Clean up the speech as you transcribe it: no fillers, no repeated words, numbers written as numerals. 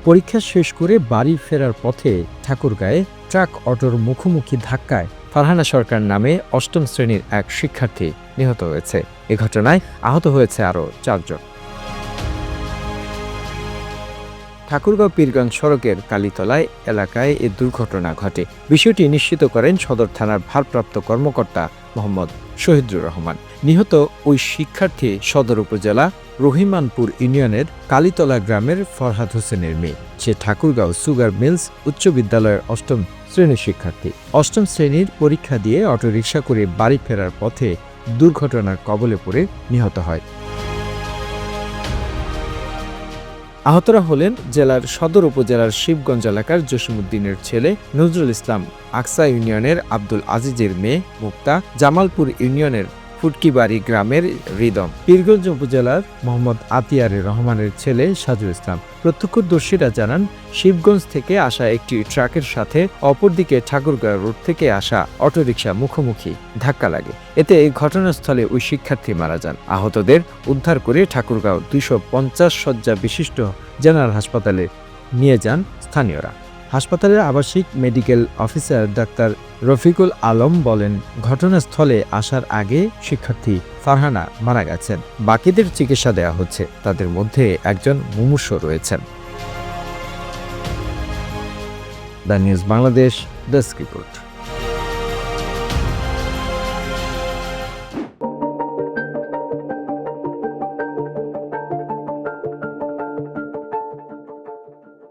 পরীক্ষা শেষ করে বাড়ি ফেরার পথে ঠাকুরগাঁয়ে ট্রাক অটোর মুখোমুখি ধাক্কায় ফারহানা সরকার নামে ৮ম শ্রেণীর এক শিক্ষার্থী নিহত হয়েছে। এ ঘটনায় আহত হয়েছে আরও ৪ জন। ঠাকুরগাঁও পীরগঞ্জ সড়কের কালীতলায় এলাকায় এ দুর্ঘটনা ঘটে। বিষয়টি নিশ্চিত করেন সদর থানার ভারপ্রাপ্ত কর্মকর্তা মোহাম্মদ শহীদুর রহমান। নিহত ওই শিক্ষার্থী সদর উপজেলা রহিমানপুর ইউনিয়নের কালীতলা গ্রামের ফরহাদ হোসেনের মেয়ে। সে ঠাকুরগাঁও সুগার মিলস উচ্চ বিদ্যালয়ের ৮ম শ্রেণীর শিক্ষার্থী। ৮ম শ্রেণীর পরীক্ষা দিয়ে অটোরিকশা করে বাড়ি ফেরার পথে দুর্ঘটনার কবলে পড়ে নিহত হয়। আহতরা হলেন জেলার সদর উপজেলার শিবগঞ্জ এলাকার জসিমউদ্দিনের ছেলে নজরুল ইসলাম, আকসা ইউনিয়নের আব্দুল আজিজের মেয়ে মুক্তা, জামালপুর ইউনিয়নের ফুটকিবাড়ি গ্রামের রিদম, পীরগঞ্জ উপজেলার মোহাম্মদ আতিয়ার রহমানের ছেলে সাজু ইসলাম। প্রত্যক্ষদর্শীরা জানান, শিবগঞ্জ থেকে আসা একটি ট্রাকের সাথে অপরদিকে ঠাকুরগাঁও রোড থেকে আসা অটোরিকশা মুখোমুখি ধাক্কা লাগে। এতে ঘটনাস্থলে ওই শিক্ষার্থী মারা যান। আহতদের উদ্ধার করে ঠাকুরগাঁও ২৫০ শয্যা বিশিষ্ট জেনারেল হাসপাতালে নিয়ে যান স্থানীয়রা। হাসপাতালের আবাসিক medical officer doctor Rafiqul Alam বলেন, ঘটনাস্থলে আসার আগে শিক্ষার্থী ফারহানা মারা গেছেন। বাকিদের চিকিৎসা দেওয়া হচ্ছে। তাদের মধ্যে একজন মুমূর্ষ রয়েছেন। The news Bangladesh desk report.